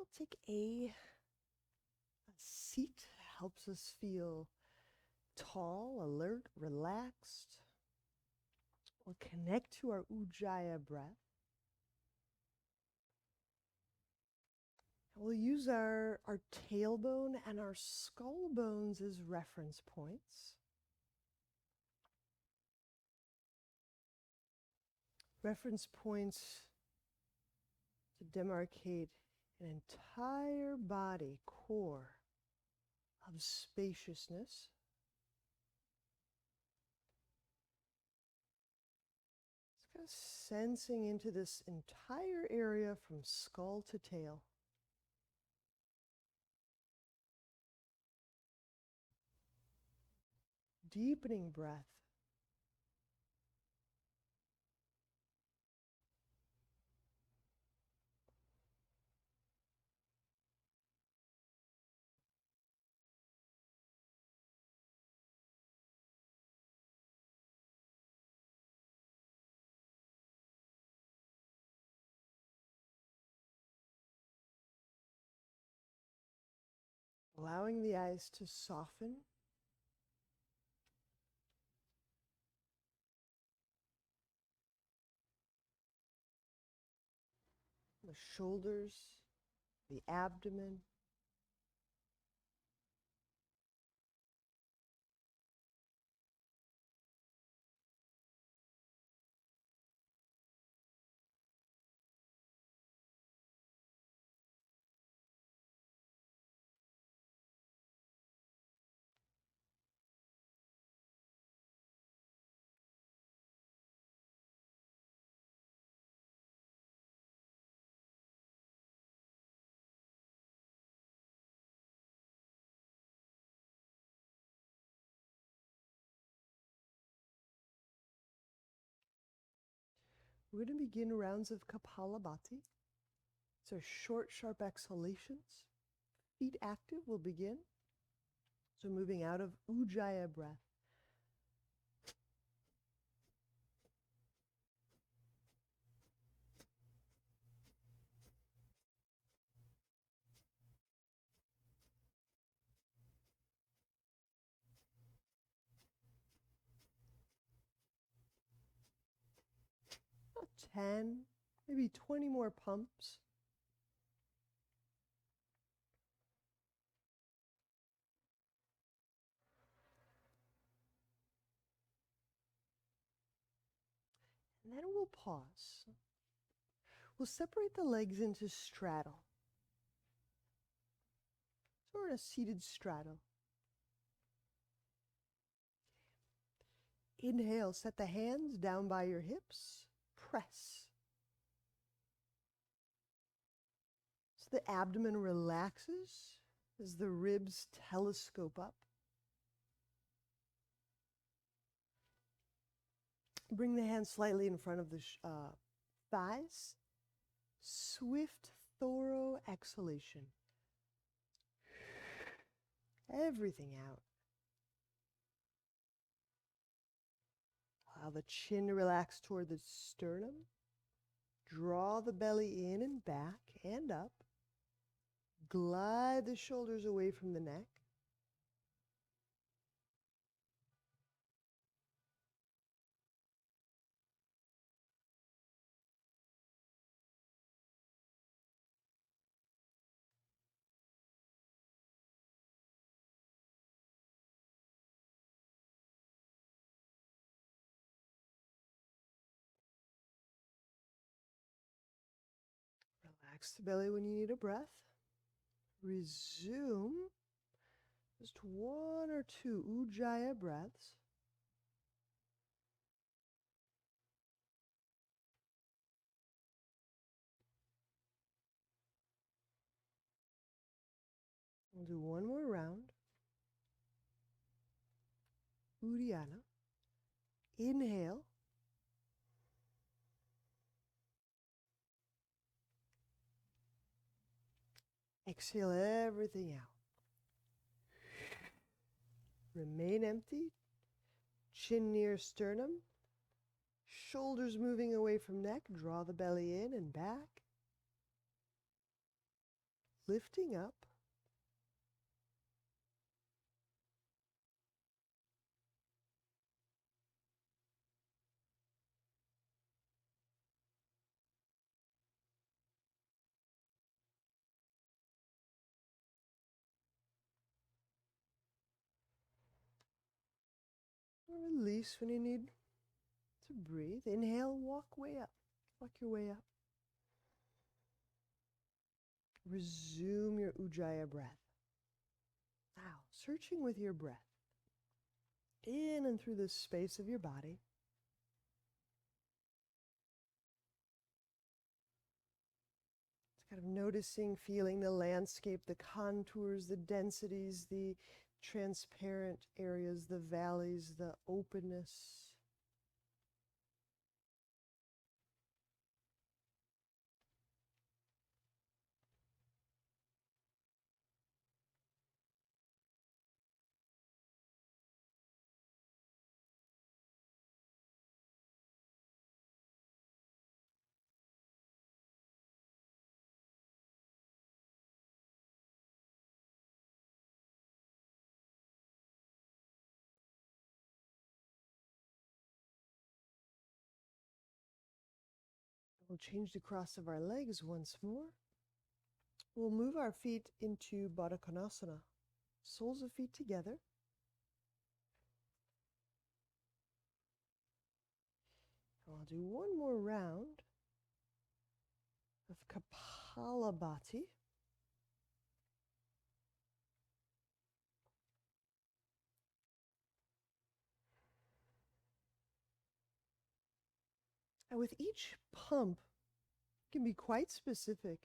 we'll take a seat. Helps us feel tall, alert, relaxed. We'll connect to our Ujjayi breath. We'll use our tailbone and our skull bones as reference points. Reference points to demarcate an entire body core of spaciousness. It's kind of sensing into this entire area from skull to tail. Deepening breath. Allowing the eyes to soften. The shoulders, the abdomen. We're going to begin rounds of Kapalabhati. So short, sharp exhalations. Feet active will begin. So moving out of Ujjayi breath. About 10, maybe 20 more pumps. And then we'll pause. We'll separate the legs into straddle. So we're in a seated straddle. Inhale, set the hands down by your hips. Press. So the abdomen relaxes as the ribs telescope up. Bring the hands slightly in front of the thighs. Swift, thorough exhalation. Everything out. Allow the chin to relax toward the sternum. Draw the belly in and back and up. Glide the shoulders away from the neck. Relax the belly when you need a breath. Resume just one or two Ujjayi breaths. We'll do one more round. Uddiyana. Inhale. Exhale everything out. Remain empty. Chin near sternum. Shoulders moving away from neck. Draw the belly in and back. lifting up. Release when you need to breathe. Inhale, walk way up. Walk your way up. Resume your Ujjayi breath. Now, searching with your breath in and through the space of your body. It's kind of noticing, feeling the landscape, the contours, the densities, the transparent areas, the valleys, the openness. We'll change the cross of our legs once more. We'll move our feet into Baddha Konasana. Soles of feet together. I'll do one more round of Kapalabhati. And with each pump, it can be quite specific.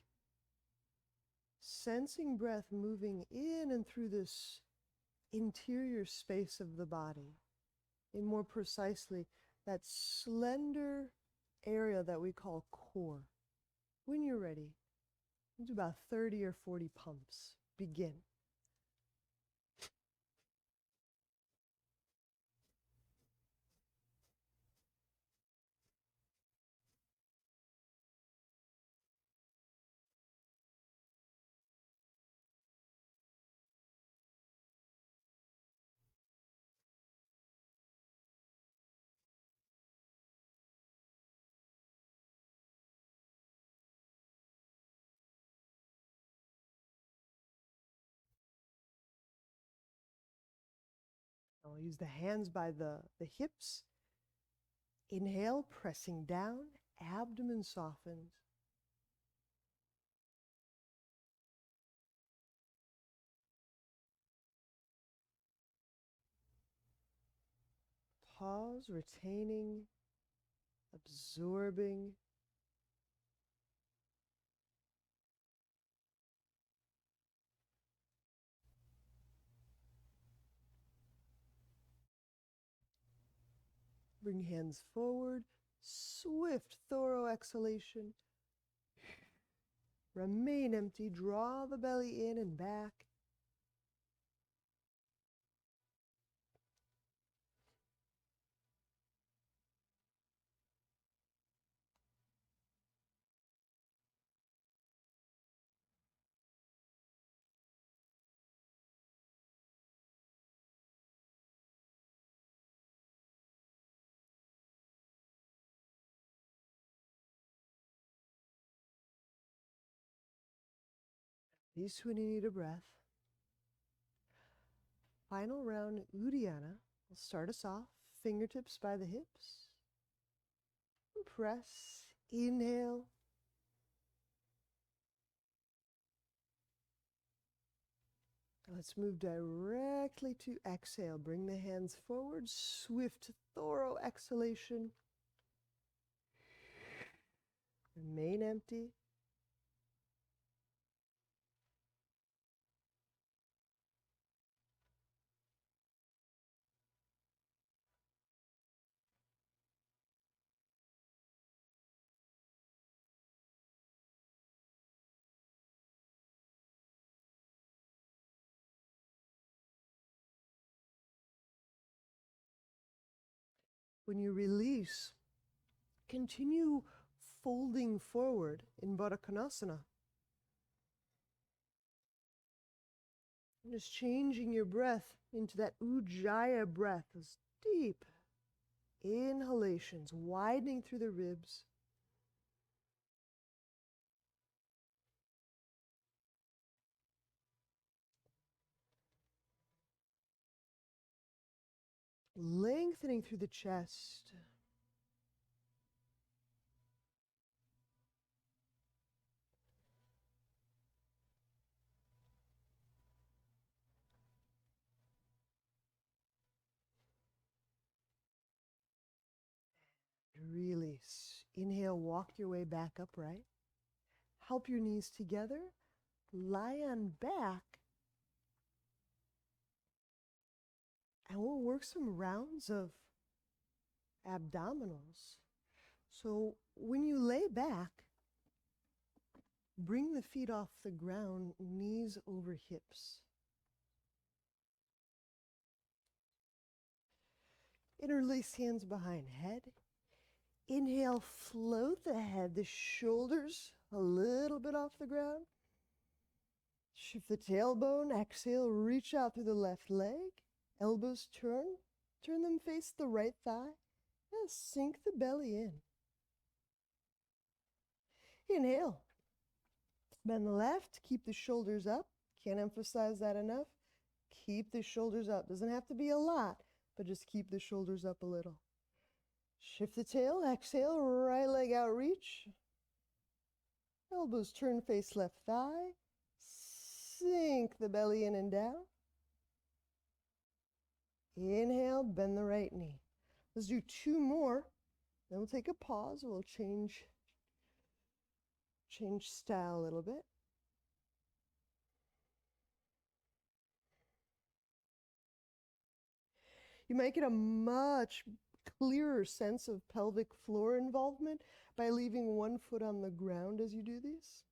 Sensing breath moving in and through this interior space of the body. And more precisely, that slender area that we call core. When you're ready, do about 30 or 40 pumps. Begin. I'll use the hands by the hips. Inhale, pressing down, abdomen softens. Pause, retaining, absorbing. Bring hands forward, swift, thorough exhalation. Remain empty, draw the belly in and back. Release when you need a breath. Final round, Uddiyana. We'll start us off, fingertips by the hips. Press, inhale. Let's move directly to exhale. Bring the hands forward, swift, thorough exhalation. Remain empty. When you release, continue folding forward in Baddha Konasana. Just changing your breath into that Ujjayi breath, those deep inhalations, widening through the ribs. Lengthening through the chest. Release. Inhale, walk your way back upright. Help your knees together. Lie on back. And we'll work some rounds of abdominals. So when you lay back, bring the feet off the ground, knees over hips. Interlace hands behind head. Inhale, float the head, the shoulders a little bit off the ground. Shift the tailbone. Exhale, reach out through the left leg. Elbows turn. Turn them face the right thigh. And sink the belly in. Inhale. Bend the left. Keep the shoulders up. Can't emphasize that enough. Keep the shoulders up. Doesn't have to be a lot, but just keep the shoulders up a little. Shift the tail. Exhale. Right leg out, reach. Elbows turn, face left thigh. Sink the belly in and down. Inhale, bend the right knee. Let's do two more. Then we'll take a pause. We'll change style a little bit. You might get a much clearer sense of pelvic floor involvement by leaving one foot on the ground as you do these.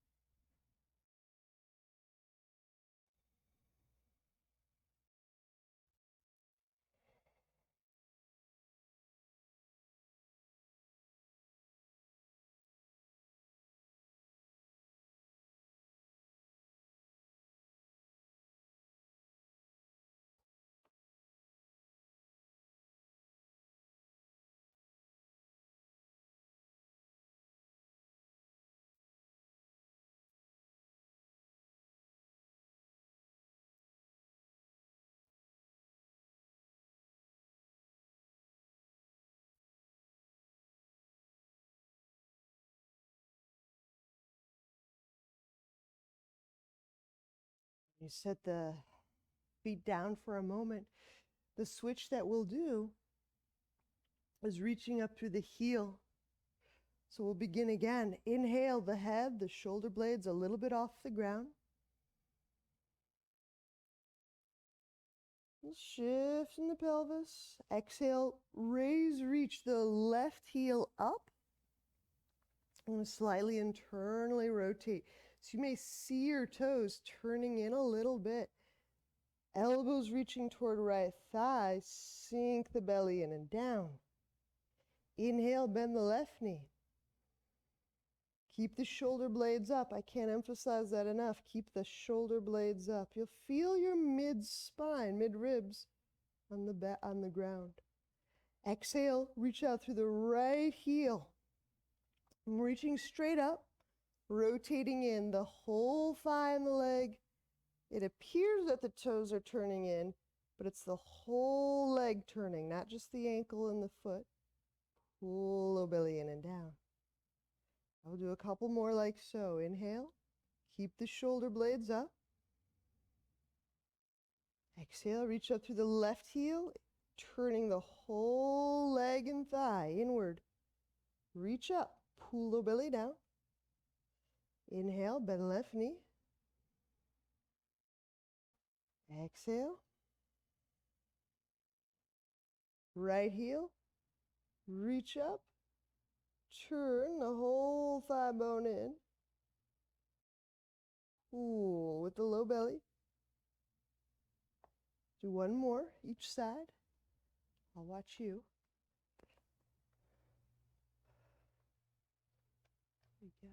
You set the feet down for a moment. The switch that we'll do is reaching up through the heel. So we'll begin again. Inhale the head, the shoulder blades a little bit off the ground. Shift in the pelvis. Exhale, raise, reach the left heel up. And slightly internally rotate. So you may see your toes turning in a little bit. Elbows reaching toward right thigh. Sink the belly in and down. Inhale, bend the left knee. Keep the shoulder blades up. I can't emphasize that enough. Keep the shoulder blades up. You'll feel your mid-spine, mid-ribs on the ground. Exhale, reach out through the right heel. I'm reaching straight up, rotating in the whole thigh and the leg. It appears that the toes are turning in, but it's the whole leg turning, not just the ankle and the foot. Pull low belly in and down. I'll do a couple more like so. Inhale, keep the shoulder blades up. Exhale, reach up through the left heel, turning the whole leg and thigh inward. Reach up, pull low belly down. Inhale, bend left knee. Exhale. Right heel, reach up, turn the whole thigh bone in. Pull with the low belly. Do one more each side. I'll watch you. There you go.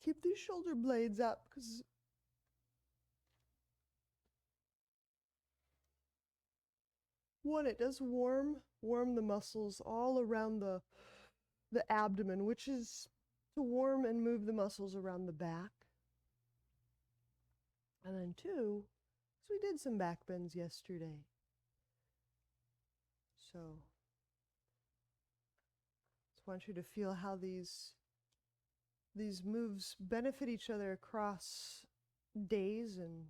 Keep these shoulder blades up because one, it does warm the muscles all around the abdomen, which is to warm and move the muscles around the back. And then two, so we did some back bends yesterday. So just want you to feel how these moves benefit each other across days and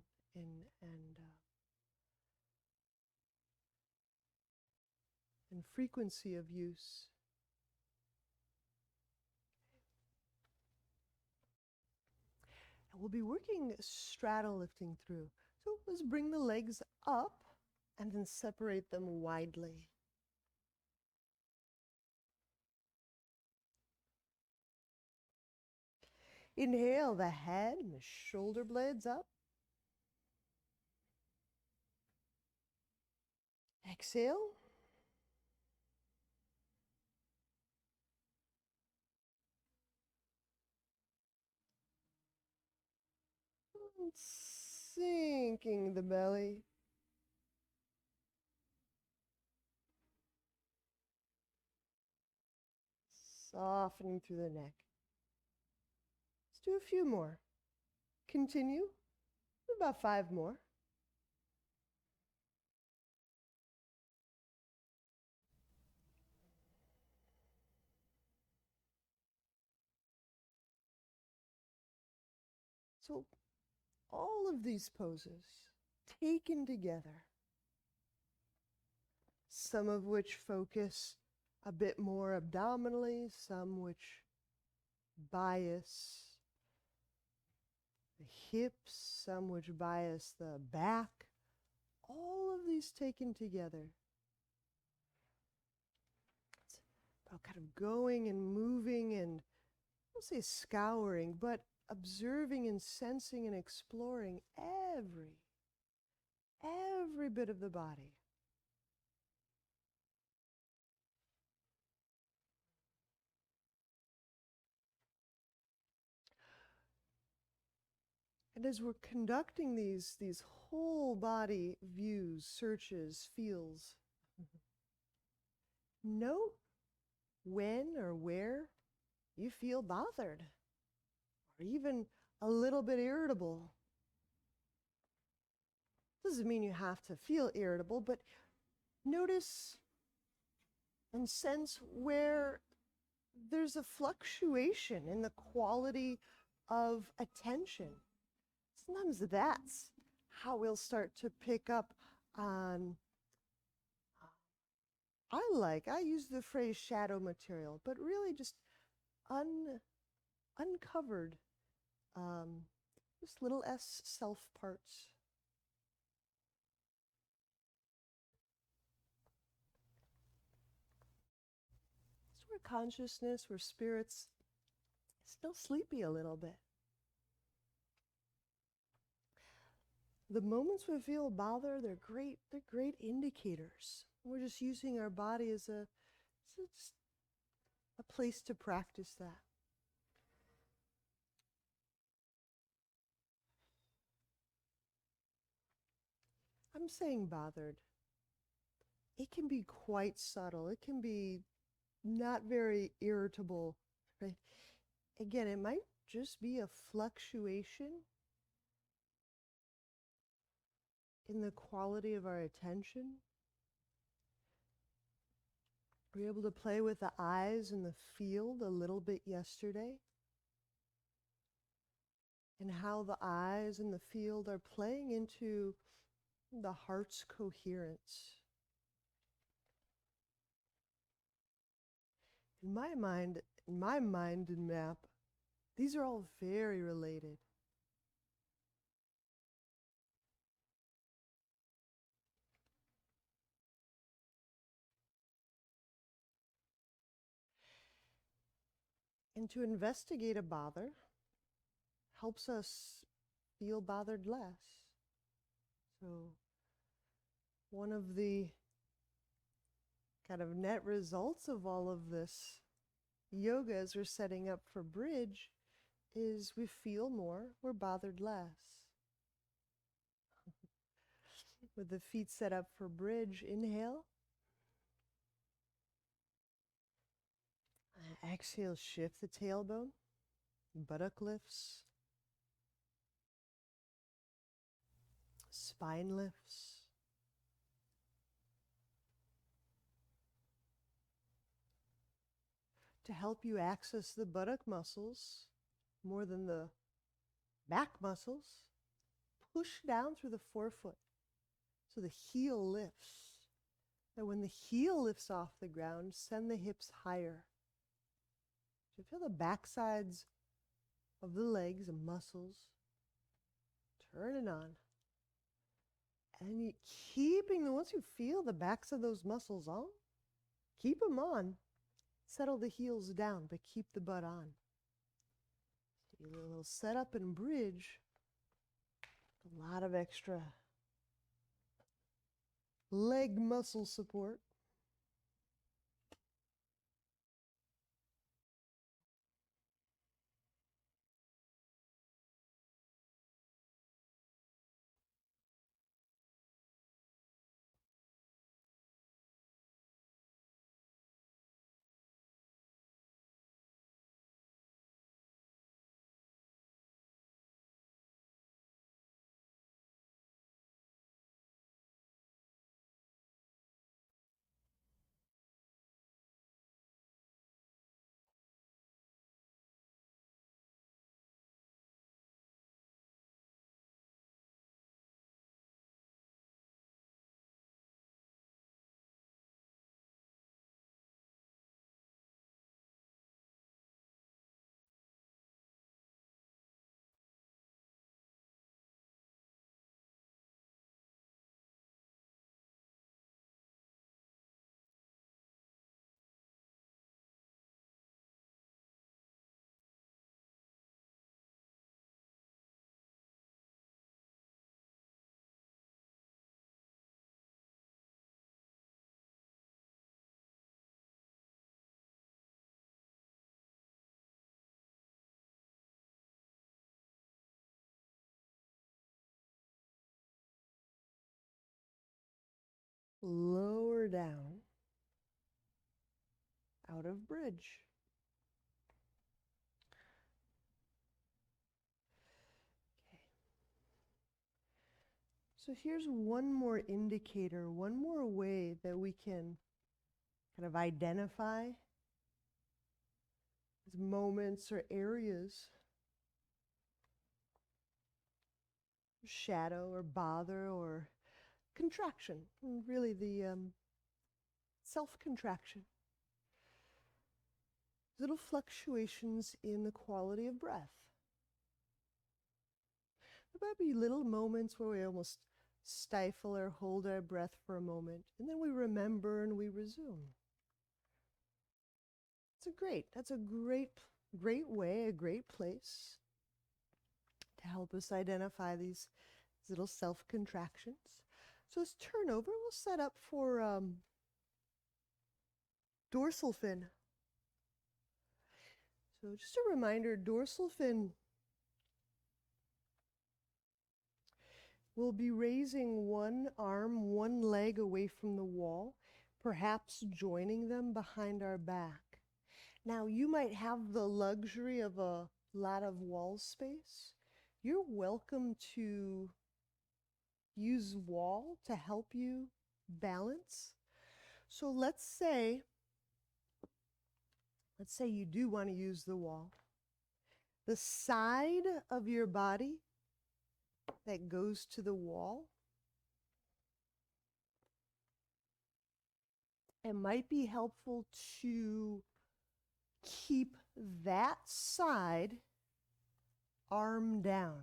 frequency of use. And we'll be working straddle lifting through. So let's bring the legs up and then separate them widely. Inhale the head and the shoulder blades up. Exhale. And sinking the belly. Softening through the neck. Let's do a few more. Continue. About 5 more. So all of these poses taken together, some of which focus a bit more abdominally, some which bias the hips, some which bias the back, all of these taken together. It's about kind of going and moving and, I won't say scouring, but observing and sensing and exploring every bit of the body. And as we're conducting these whole body views, searches, feels, note when or where you feel bothered or even a little bit irritable. Doesn't mean you have to feel irritable, but notice and sense where there's a fluctuation in the quality of attention. Sometimes that's how we'll start to pick up on, I use the phrase shadow material, but really just uncovered, just little s self parts. So we're consciousness, we're spirits, still sleepy a little bit. The moments we feel bother, they're great indicators. We're just using our body as a place to practice that. I'm saying bothered. It can be quite subtle. It can be not very irritable, right? Again, it might just be a fluctuation in the quality of our attention. Were you able to play with the eyes and the field a little bit yesterday? And how the eyes and the field are playing into the heart's coherence. In my mind and map, these are all very related. And to investigate a bother helps us feel bothered less. So one of the kind of net results of all of this yoga as we're setting up for bridge is we feel more, we're bothered less. With the feet set up for bridge, inhale. Exhale, shift the tailbone, buttock lifts, spine lifts. To help you access the buttock muscles more than the back muscles, push down through the forefoot so the heel lifts. And when the heel lifts off the ground, send the hips higher. So feel the back sides of the legs and muscles turning on. And once you feel the backs of those muscles on, keep them on. Settle the heels down, but keep the butt on. So a little setup and bridge. A lot of extra leg muscle support. Lower down out of bridge. Okay. So here's one more indicator, one more way that we can kind of identify moments or areas, shadow or bother or contraction, and really the self-contraction. Little fluctuations in the quality of breath. There might be little moments where we almost stifle or hold our breath for a moment, and then we remember and we resume. That's a great way, a great place to help us identify these little self-contractions. So let's turn over. We'll set up for dorsal fin. So just a reminder, dorsal fin will be raising one arm, one leg away from the wall, perhaps joining them behind our back. Now, you might have the luxury of a lot of wall space. You're welcome to use wall to help you balance. So let's say you do want to use the wall. The side of your body that goes to the wall, it might be helpful to keep that side arm down.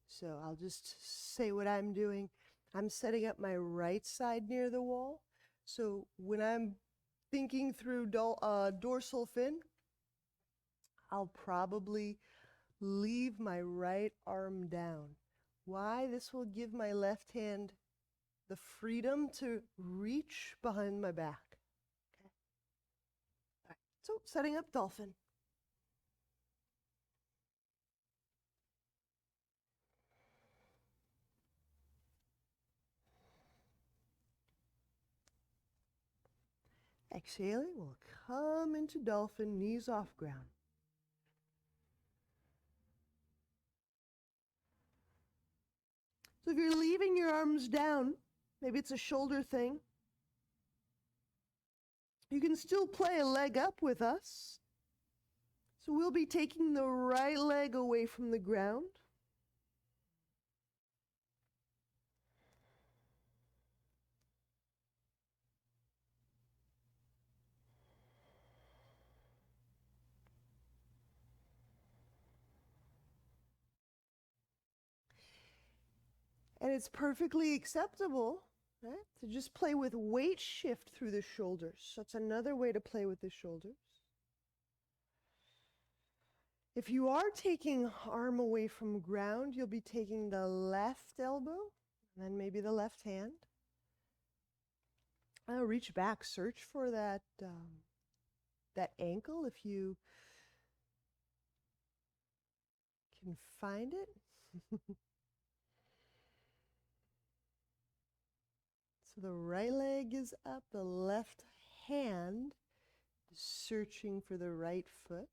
So I'll just say what I'm doing. I'm setting up my right side near the wall. So when I'm thinking through dorsal fin, I'll probably leave my right arm down. Why? This will give my left hand the freedom to reach behind my back. Okay. All right. So setting up dolphin. Exhaling, we'll come into dolphin, knees off ground. So if you're leaving your arms down, maybe it's a shoulder thing, you can still play a leg up with us. So we'll be taking the right leg away from the ground. And it's perfectly acceptable, right, to just play with weight shift through the shoulders. That's another way to play with the shoulders. If you are taking arm away from ground, you'll be taking the left elbow and then maybe the left hand. Reach back, search for that ankle if you can find it. So the right leg is up, the left hand is searching for the right foot.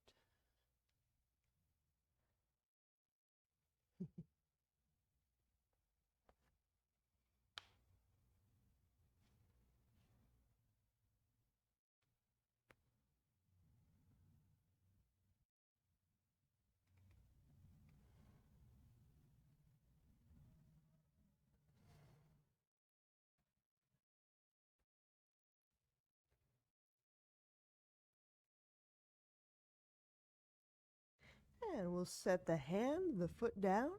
And we'll set the hand, the foot down.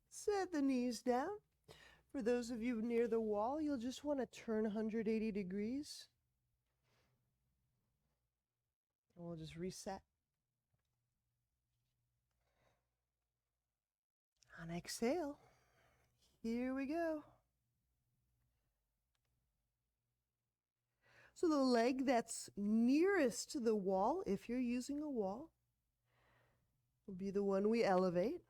Set the knees down. For those of you near the wall, you'll just want to turn 180 degrees. And we'll just reset. On exhale, here we go. So the leg that's nearest to the wall, if you're using a wall, will be the one we elevate.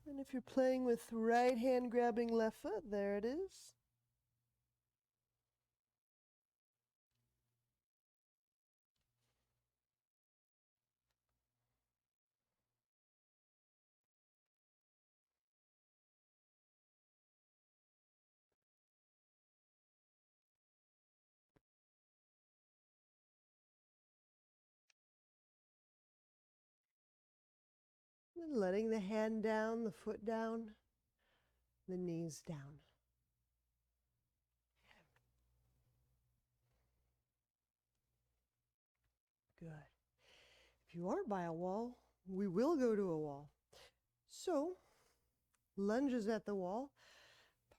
And if you're playing with right hand grabbing left foot, there it is. And letting the hand down, the foot down, the knees down. Good. If you aren't by a wall, we will go to a wall. So, lunges at the wall,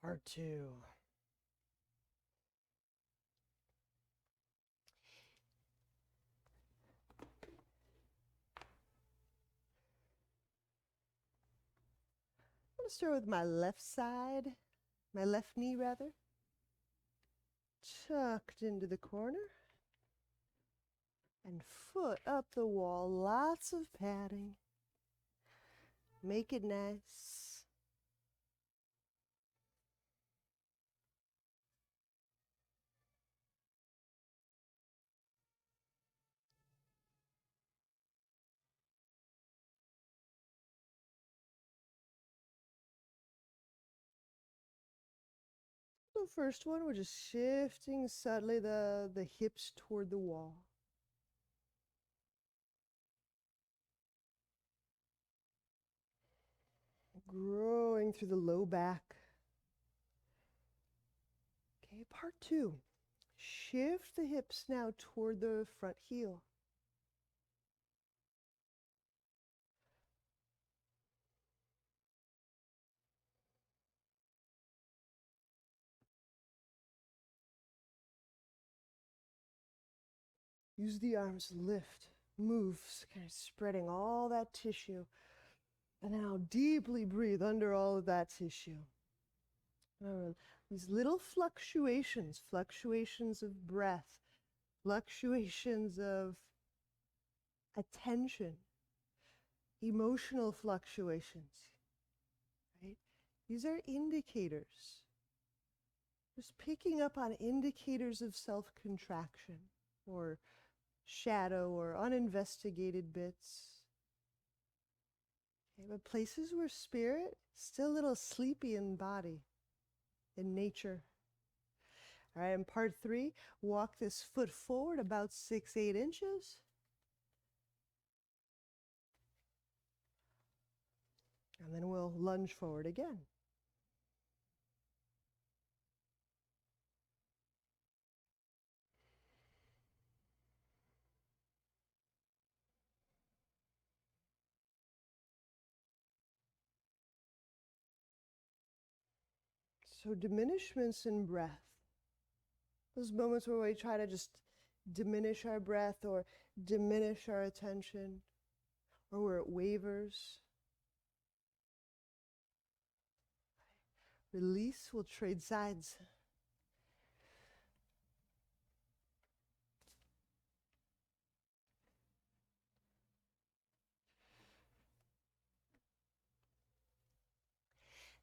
part 2. I'm going to start with my left side, my left knee rather, tucked into the corner, and foot up the wall, lots of padding. Make it nice. The first one, we're just shifting subtly the hips toward the wall. Growing through the low back. Okay, part 2. Shift the hips now toward the front heel. Use the arms, lift, move, kind of spreading all that tissue. And now deeply breathe under all of that tissue. These little fluctuations of breath, fluctuations of attention, emotional fluctuations, right? These are indicators. Just picking up on indicators of self-contraction or shadow or uninvestigated bits. Okay, but places where spirit still a little sleepy in body, in nature. All right, in part 3, walk this foot forward about 6-8 inches. And then we'll lunge forward again. So diminishments in breath. Those moments where we try to just diminish our breath or diminish our attention, or where it wavers. Release, we'll trade sides.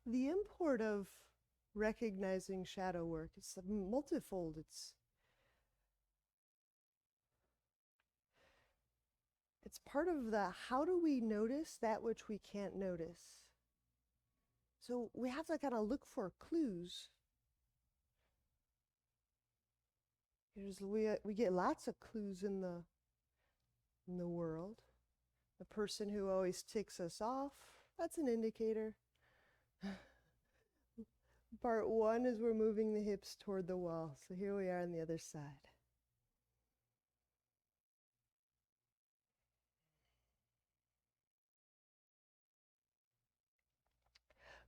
The import of recognizing shadow work is multifold. It's part of the how do we notice that which we can't notice. So we have to kind of look for clues. We get lots of clues in the world. The person who always ticks us off, that's an indicator. Part 1 is we're moving the hips toward the wall. So here we are on the other side.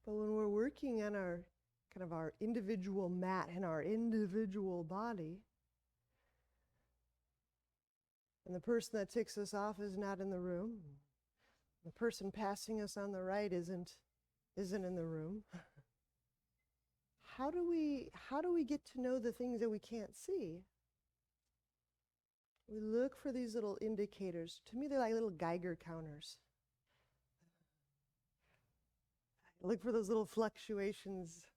But when we're working on our kind of our individual mat and our individual body, and the person that ticks us off is not in the room, the person passing us on the right isn't in the room. How do we get to know the things that we can't see? We look for these little indicators. To me, they're like little Geiger counters. I look for those little fluctuations.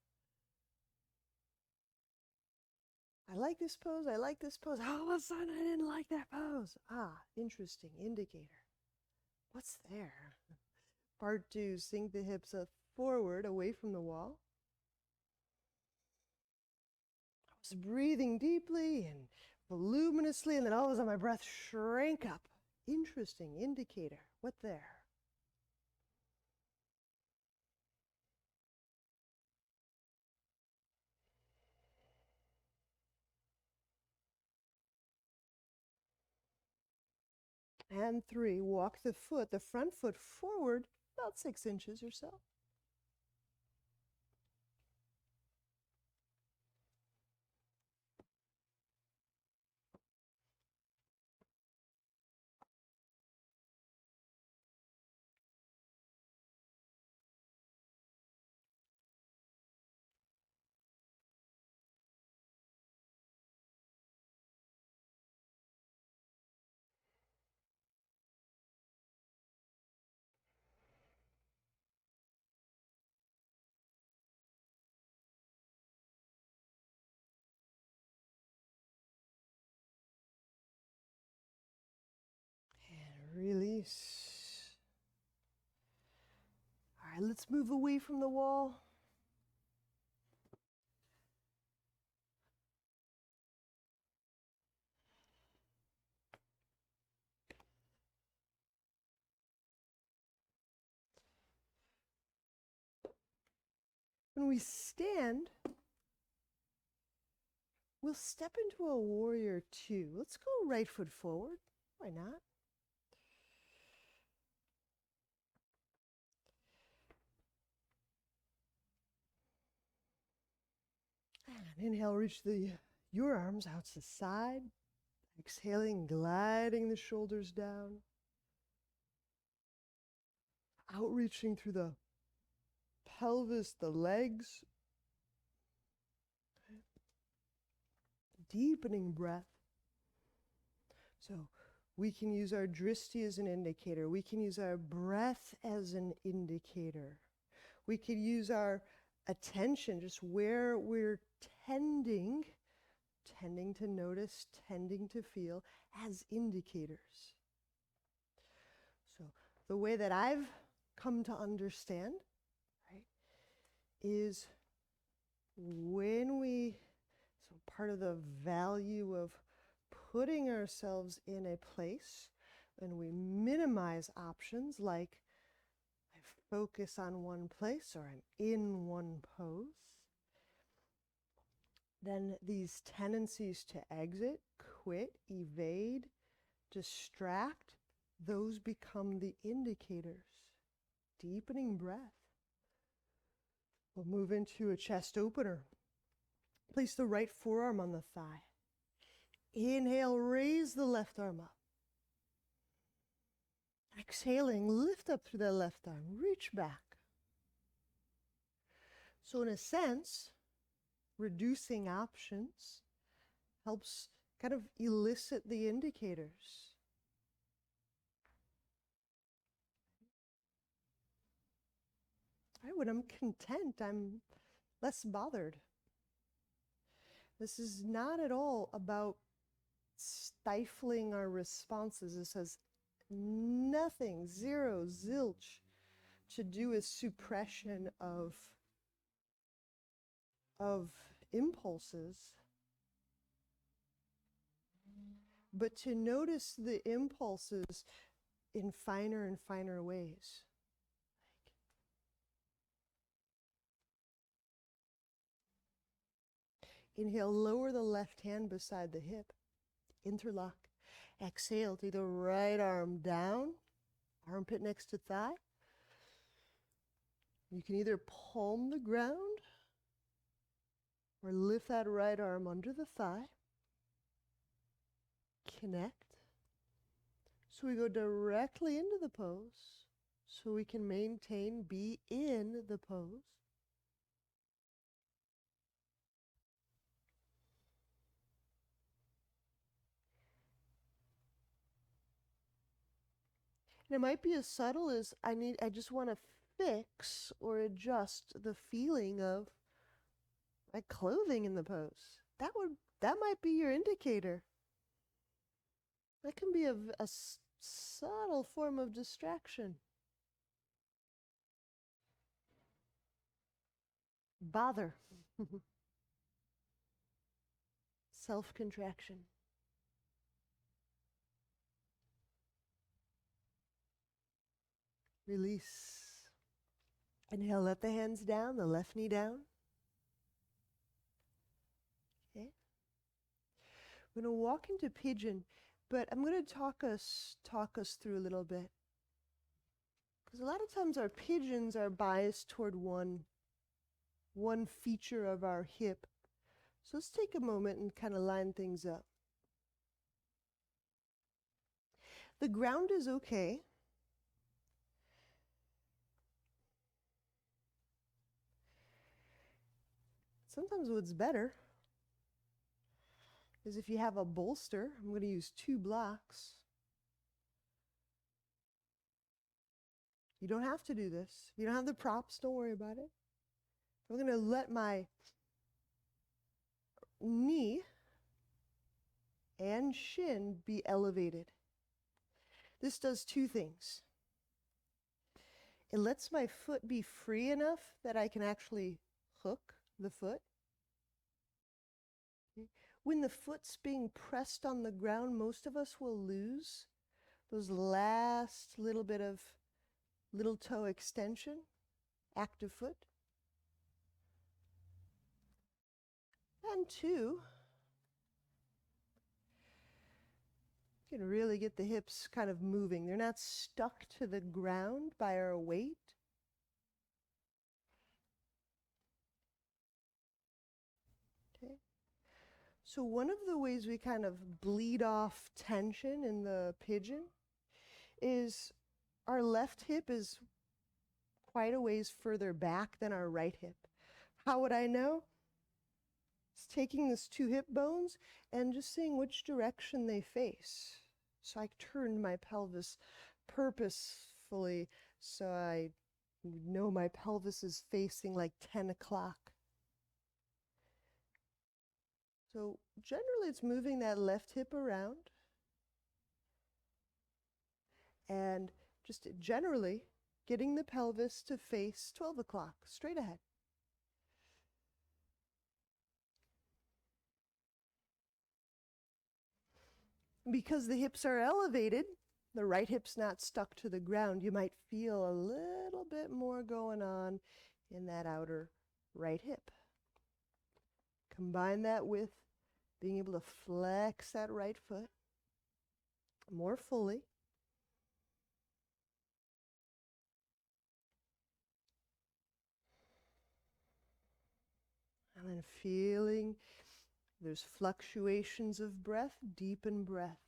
I like this pose, I like this pose. All of a sudden, I didn't like that pose. Ah, interesting indicator. What's there? Part 2, sink the hips up forward, away from the wall. I was breathing deeply and voluminously, and then all of a sudden my breath shrank up. Interesting indicator. What there? And 3, walk the front foot forward about 6 inches or so. Release. All right, let's move away from the wall. When we stand, we'll step into a warrior 2. Let's go right foot forward. Why not? And inhale, reach your arms out to the side. Exhaling, gliding the shoulders down. Outreaching through the pelvis, the legs. Deepening breath. So We can use our dristi as an indicator. We can use our breath as an indicator. We could use our attention, just where we're tending to notice, tending to feel, as indicators. So the way that I've come to understand, right, is so part of the value of putting ourselves in a place and we minimize options like I focus on one place or I'm in one pose, then these tendencies to exit, quit, evade, distract, those become the indicators. Deepening breath. We'll move into a chest opener. Place the right forearm on the thigh. Inhale, raise the left arm up. Exhaling, lift up through the left arm, reach back. So in a sense, reducing options helps kind of elicit the indicators. Right, when I'm content, I'm less bothered. This is not at all about stifling our responses. This has nothing, zero, zilch, to do with suppression of impulses, but to notice the impulses in finer and finer ways. Inhale, lower the left hand beside the hip. Interlock. Exhale, take the right arm down, armpit next to thigh. You can either palm the ground or lift that right arm under the thigh. Connect. So we go directly into the pose so we can maintain, be in the pose. And it might be as subtle as I just want to fix or adjust the feeling of my clothing in the pose. That might be your indicator. That can be a subtle form of distraction. Bother. Self-contraction. Release. Inhale, let the hands down, the left knee down. Okay. We're going to walk into pigeon, but I'm going to talk us through a little bit. Because a lot of times our pigeons are biased toward one feature of our hip. So let's take a moment and kind of line things up. The ground is okay. Sometimes what's better is if you have a bolster. I'm going to use 2 blocks. You don't have to do this. If you don't have the props, don't worry about it. I'm going to let my knee and shin be elevated. This does 2 things. It lets my foot be free enough that I can actually hook the foot. Okay. When the foot's being pressed on the ground, most of us will lose those last little bit of little toe extension, active foot. And 2, you can really get the hips kind of moving. They're not stuck to the ground by our weight. Okay. So one of the ways we kind of bleed off tension in the pigeon is our left hip is quite a ways further back than our right hip. How would I know? It's taking these 2 hip bones and just seeing which direction they face. So I turned my pelvis purposefully so I know my pelvis is facing like 10 o'clock. So generally it's moving that left hip around and just generally getting the pelvis to face 12 o'clock, straight ahead. Because the hips are elevated, the right hip's not stuck to the ground, you might feel a little bit more going on in that outer right hip. Combine that with being able to flex that right foot more fully. And then feeling there's fluctuations of breath, deepen breath.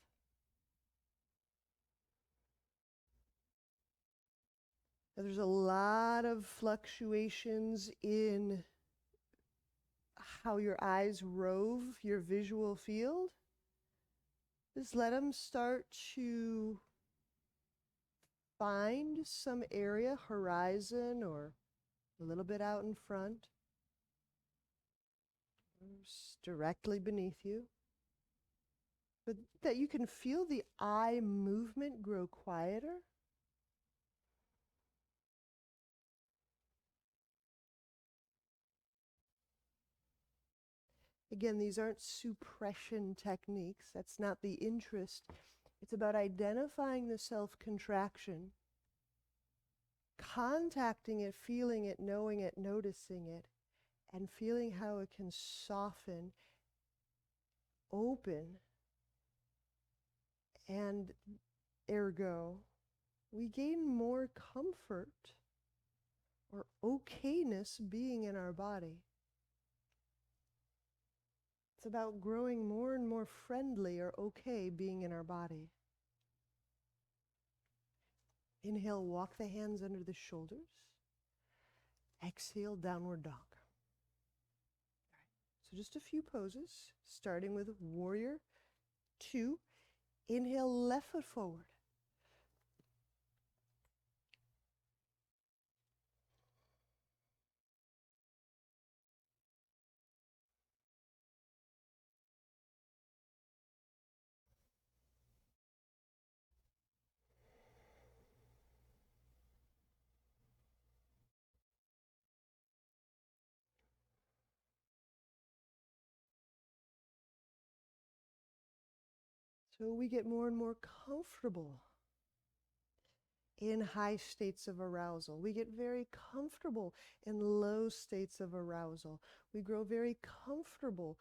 There's a lot of fluctuations in how your eyes rove your visual field. Just let them start to find some area, horizon or a little bit out in front, directly beneath you. But that you can feel the eye movement grow quieter. Again, these aren't suppression techniques. That's not the interest. It's about identifying the self-contraction, contacting it, feeling it, knowing it, noticing it, and feeling how it can soften, open, and ergo, we gain more comfort or okayness being in our body. It's about growing more and more friendly or okay being in our body. Inhale, walk the hands under the shoulders. Exhale, downward dog. All right. So just a few poses, starting with warrior 2. Inhale, left foot forward. So we get more and more comfortable in high states of arousal. We get very comfortable in low states of arousal. We grow very comfortable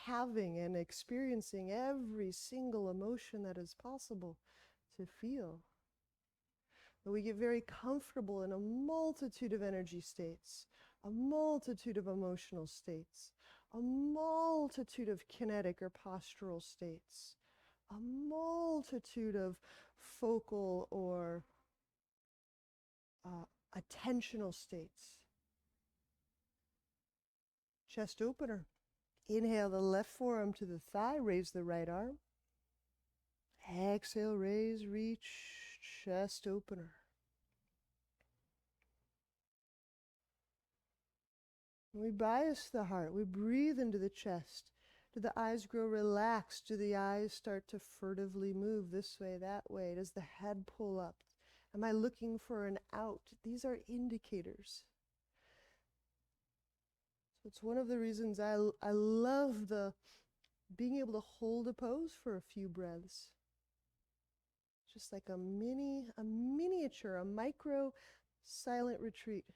having and experiencing every single emotion that is possible to feel. But we get very comfortable in a multitude of energy states, a multitude of emotional states, a multitude of kinetic or postural states, a multitude of focal or attentional states. Chest opener. Inhale the left forearm to the thigh, raise the right arm. Exhale, raise, reach, chest opener. We bias the heart. We breathe into the chest. Do the eyes grow relaxed? Do the eyes start to furtively move this way, that way? Does the head pull up? Am I looking for an out? These are indicators. So it's one of the reasons I love the being able to hold a pose for a few breaths. Just like a miniature, a micro silent retreat.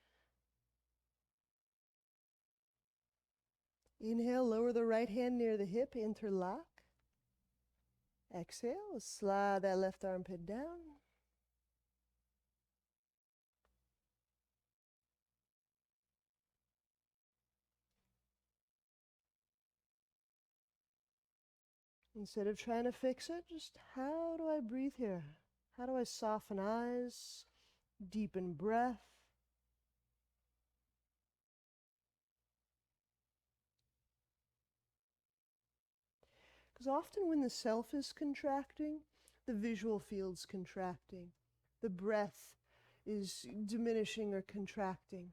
Inhale, lower the right hand near the hip, interlock. Exhale, slide that left armpit down. Instead of trying to fix it, just how do I breathe here? How do I soften eyes, deepen breath? Because often when the self is contracting, the visual field's contracting. The breath is diminishing or contracting.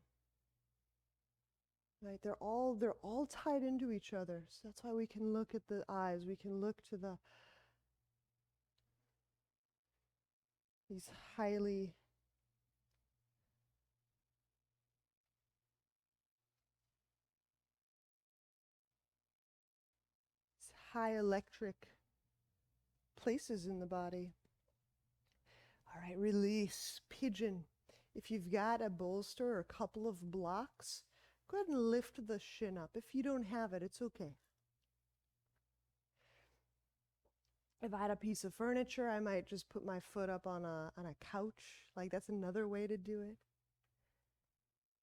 Right? They're all tied into each other. So that's why we can look at the eyes. We can look to these highly high electric places in the body. All right, release, pigeon. If you've got a bolster or a couple of blocks, go ahead and lift the shin up. If you don't have it, it's okay. If I had a piece of furniture, I might just put my foot up on a couch. Like, that's another way to do it.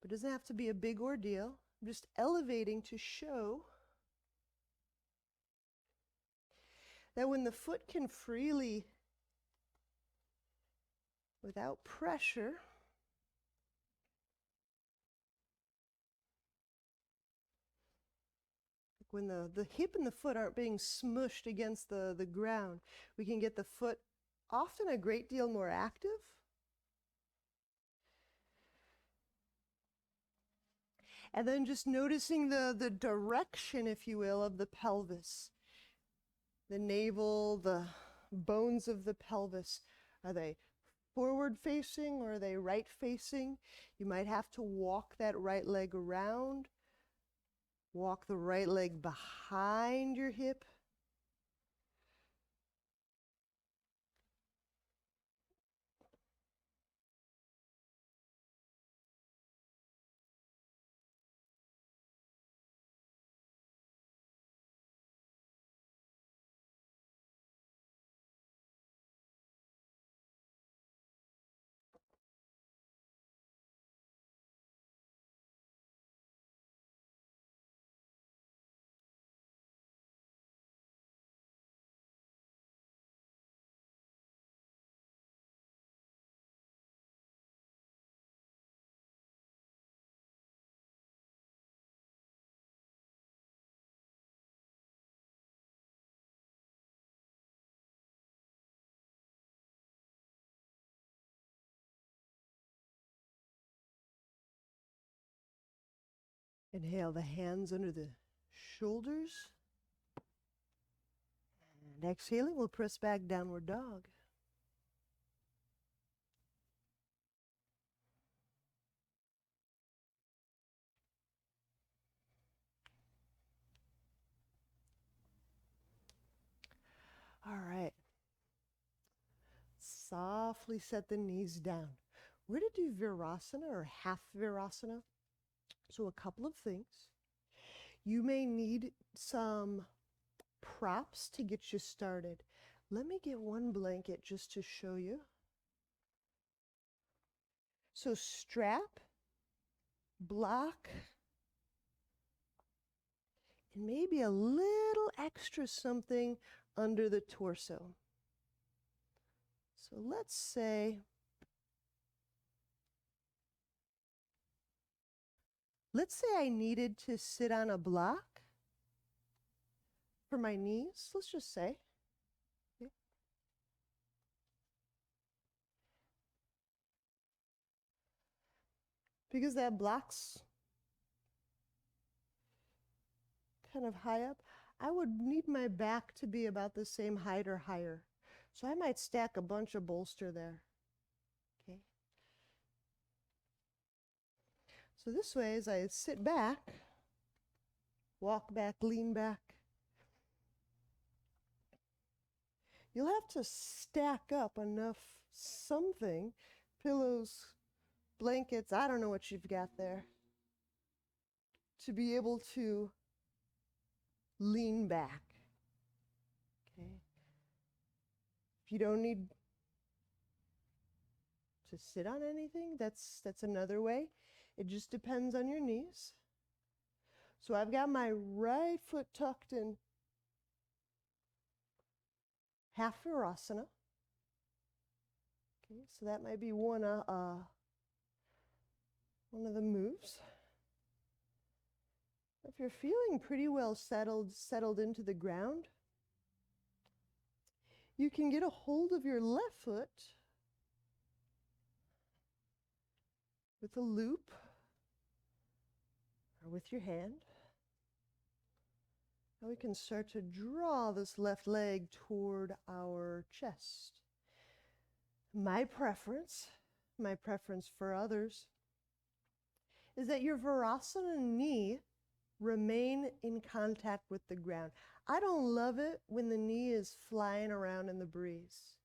But it doesn't have to be a big ordeal. I'm just elevating to show that when the foot can freely, without pressure, when the hip and the foot aren't being smushed against the ground, we can get the foot often a great deal more active. And then just noticing the direction, if you will, of the pelvis. The navel, the bones of the pelvis. Are they forward facing or are they right facing? You might have to walk that right leg around. Walk the right leg behind your hip. Inhale the hands under the shoulders. And exhaling, we'll press back, downward dog. All right. Softly set the knees down. We're going to do Virasana or half Virasana. So a couple of things. You may need some props to get you started. Let me get one blanket just to show you. So strap, block, and maybe a little extra something under the torso. So let's say I needed to sit on a block for my knees, let's just say. Okay. Because that block's kind of high up, I would need my back to be about the same height or higher. So I might stack a bunch of bolster there. Okay. So this way, as I sit back, walk back, lean back, you'll have to stack up enough something, pillows, blankets, I don't know what you've got there, to be able to lean back. Okay. If you don't need to sit on anything, that's another way. It just depends on your knees. So I've got my right foot tucked in half Virasana. Okay, so that might be one of the moves. If you're feeling pretty well settled into the ground, You can get a hold of your left foot with a loop or with your hand. Now we can start to draw this left leg toward our chest. My preference for others, is that your Virasana knee remain in contact with the ground. I don't love it when the knee is flying around in the breeze.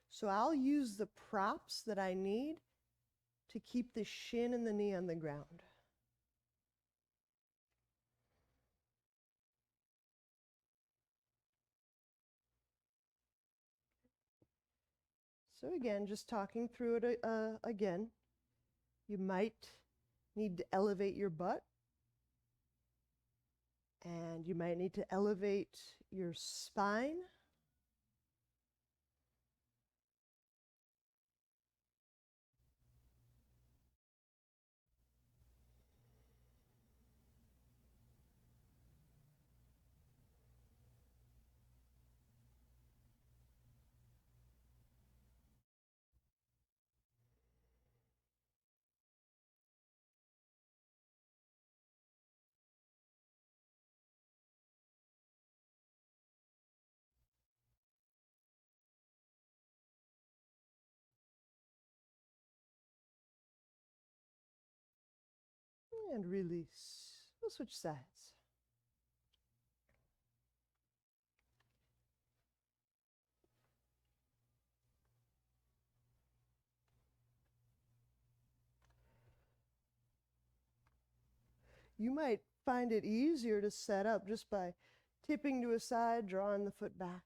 So I'll use the props that I need to keep the shin and the knee on the ground. So again, just talking through it again, you might need to elevate your butt, and you might need to elevate your spine. And release. We'll switch sides. You might find it easier to set up just by tipping to a side, drawing the foot back.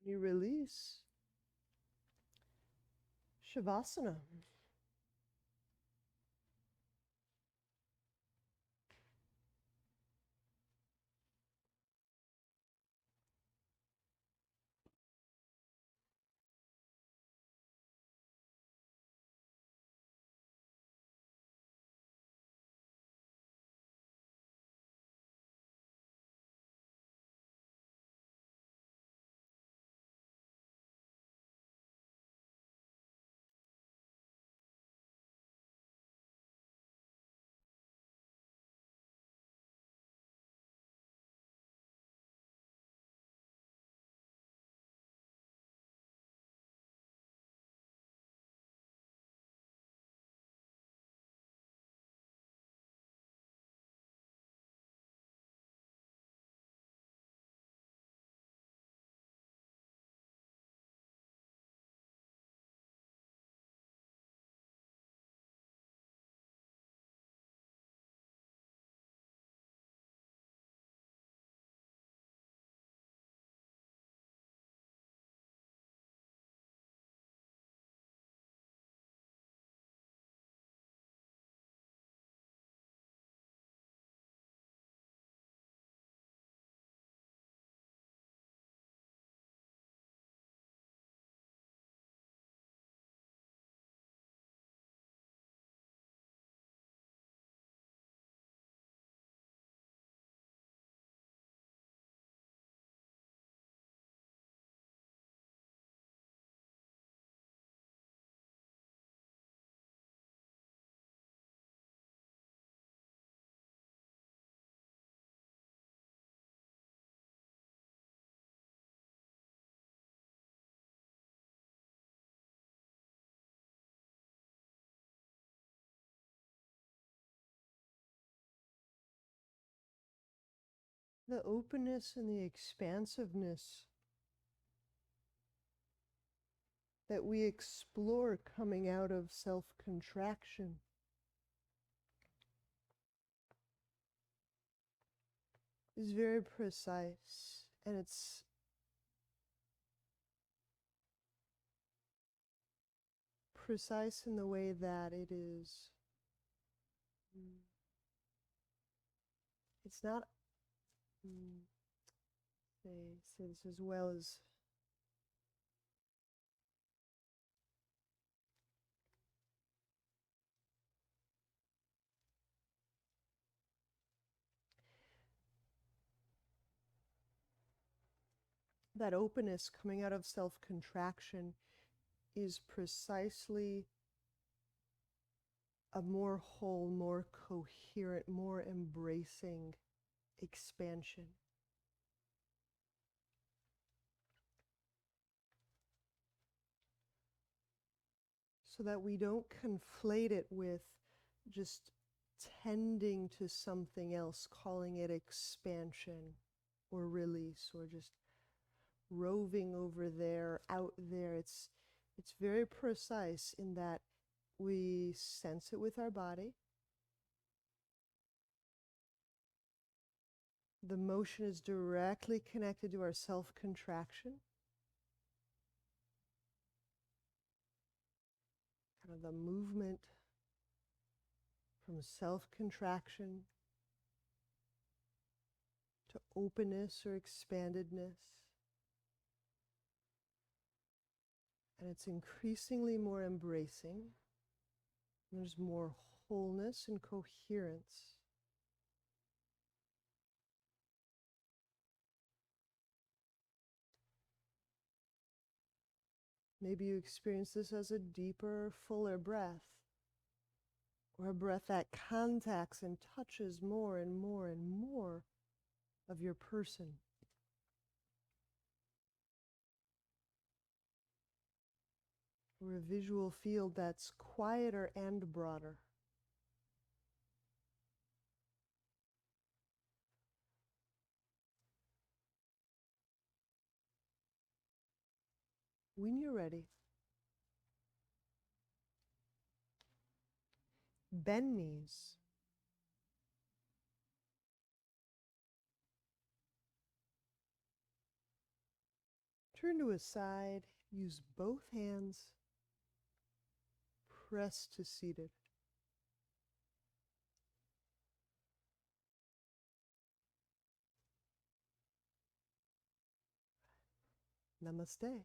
You release. Shavasana. the openness and the expansiveness that we explore coming out of self-contraction is very precise, and it's precise in the way that it's not, they say this as well as that openness coming out of self-contraction is precisely a more whole, more coherent, more embracing expansion. So that we don't conflate it with just tending to something else, calling it expansion or release, or just roving over there, out there. It's very precise in that we sense it with our body. The motion is directly connected to our self-contraction. Kind of the movement from self-contraction to openness or expandedness. And it's increasingly more embracing. There's more wholeness and coherence. Maybe you experience this as a deeper, fuller breath, or a breath that contacts and touches more and more and more of your person. Or a visual field that's quieter and broader. When you're ready, bend knees. Turn to a side, use both hands, press to seated. Namaste.